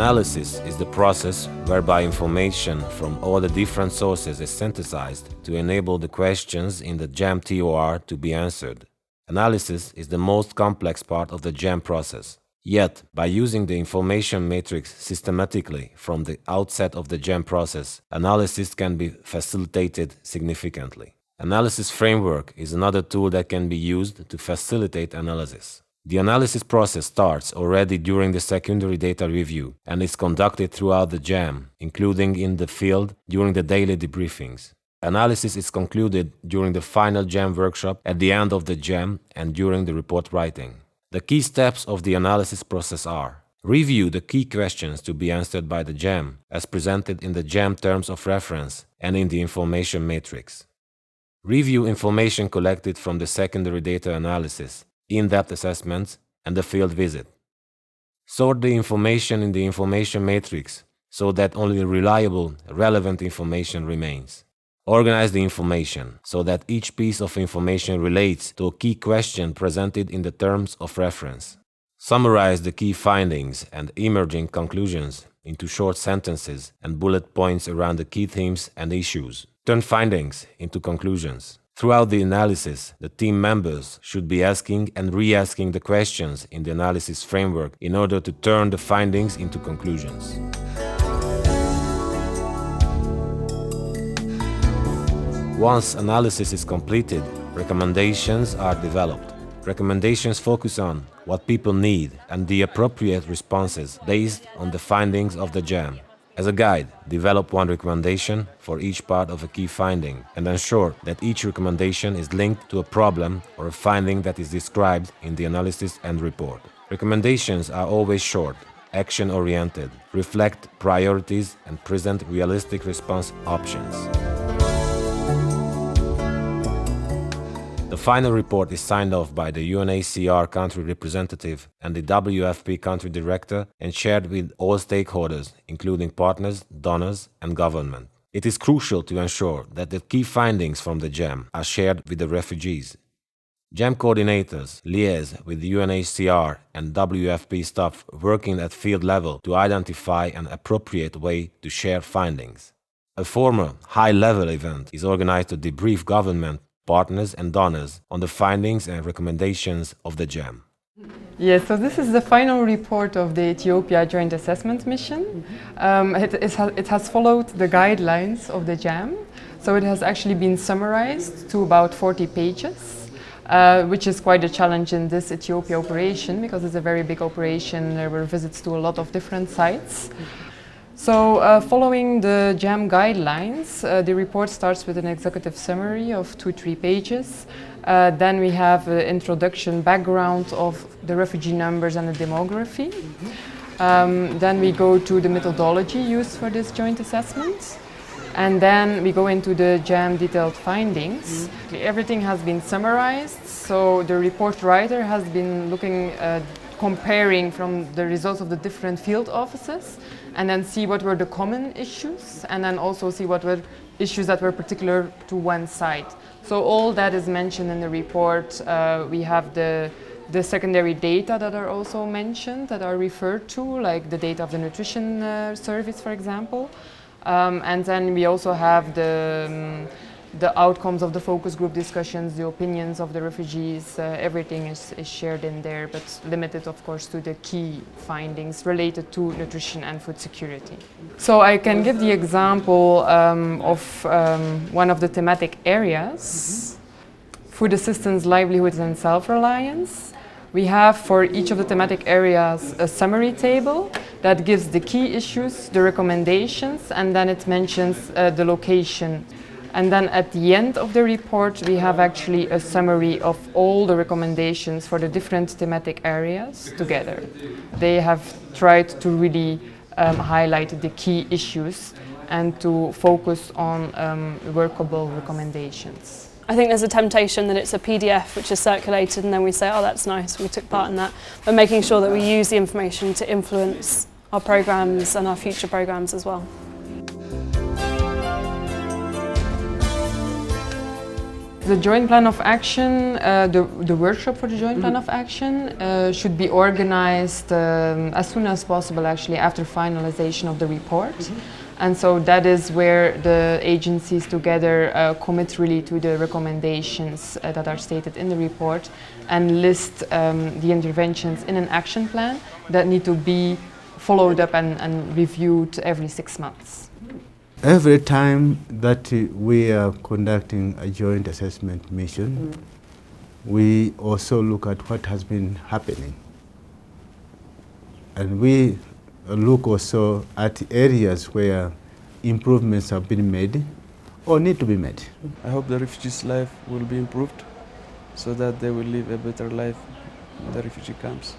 Analysis is the process whereby information from all the different sources is synthesized to enable the questions in the GEM TOR to be answered. Analysis is the most complex part of the GEM process. Yet, by using the information matrix systematically from the outset of the GEM process, analysis can be facilitated significantly. Analysis framework is another tool that can be used to facilitate analysis. The analysis process starts already during the secondary data review and is conducted throughout the GEM, including in the field during the daily debriefings. Analysis is concluded during the final GEM workshop at the end of the GEM and during the report writing. The key steps of the analysis process are: review the key questions to be answered by the GEM, as presented in the GEM terms of reference and in the information matrix. Review information collected from the secondary data analysis, in-depth assessments, and the field visit. Sort the information in the information matrix so that only reliable, relevant information remains. Organize the information so that each piece of information relates to a key question presented in the terms of reference. Summarize the key findings and emerging conclusions into short sentences and bullet points around the key themes and issues. Turn findings into conclusions. Throughout the analysis, the team members should be asking and re-asking the questions in the analysis framework in order to turn the findings into conclusions. Once analysis is completed, recommendations are developed. Recommendations focus on what people need and the appropriate responses based on the findings of the GEM. As a guide, develop one recommendation for each part of a key finding and ensure that each recommendation is linked to a problem or a finding that is described in the analysis and report. Recommendations are always short, action-oriented, reflect priorities, and present realistic response options. The final report is signed off by the UNHCR country representative and the WFP country director and shared with all stakeholders, including partners, donors, and government. It is crucial to ensure that the key findings from the GEM are shared with the refugees. GEM coordinators liaise with the UNHCR and WFP staff working at field level to identify an appropriate way to share findings. A formal high-level event is organized to debrief government, partners and donors on the findings and recommendations of the GEM. Yes, so this is the final report of the Ethiopia Joint Assessment Mission. It has followed the guidelines of the GEM, so it has actually been summarized to about 40 pages, which is quite a challenge in this Ethiopia operation because it's a very big operation. There were visits to a lot of different sites. So following the GEM guidelines, the report starts with an executive summary of 2-3 pages. Then we have an introduction, background of the refugee numbers and the demography. Then we go to the methodology used for this joint assessment. And then we go into the GEM detailed findings. Everything has been summarized, so the report writer has been looking at comparing from the results of the different field offices and then see what were the common issues and then also see what were issues that were particular to one site. So all that is mentioned in the report. We have the secondary data that are also mentioned, that are referred to, like the data of the nutrition service, for example. And then we also have the outcomes of the focus group discussions, the opinions of the refugees, everything is shared in there, but limited, of course, to the key findings related to nutrition and food security. So I can give the example of one of the thematic areas, food assistance, livelihoods and self-reliance. We have for each of the thematic areas a summary table that gives the key issues, the recommendations, and then it mentions the location. And then at the end of the report, we have actually a summary of all the recommendations for the different thematic areas together. They have tried to really highlight the key issues and to focus on workable recommendations. I think there's a temptation that it's a PDF which is circulated and then we say, oh, that's nice, we took part in that. But making sure that we use the information to influence our programmes and our future programmes as well. The joint plan of action, the workshop for the joint plan of action should be organized as soon as possible, actually, after finalization of the report. And so that is where the agencies together commit really to the recommendations that are stated in the report and list the interventions in an action plan that need to be followed up and reviewed every 6 months. Every time that we are conducting a joint assessment mission, we also look at what has been happening. And we look also at areas where improvements have been made or need to be made. I hope the refugees' life will be improved so that they will live a better life in the refugee camps.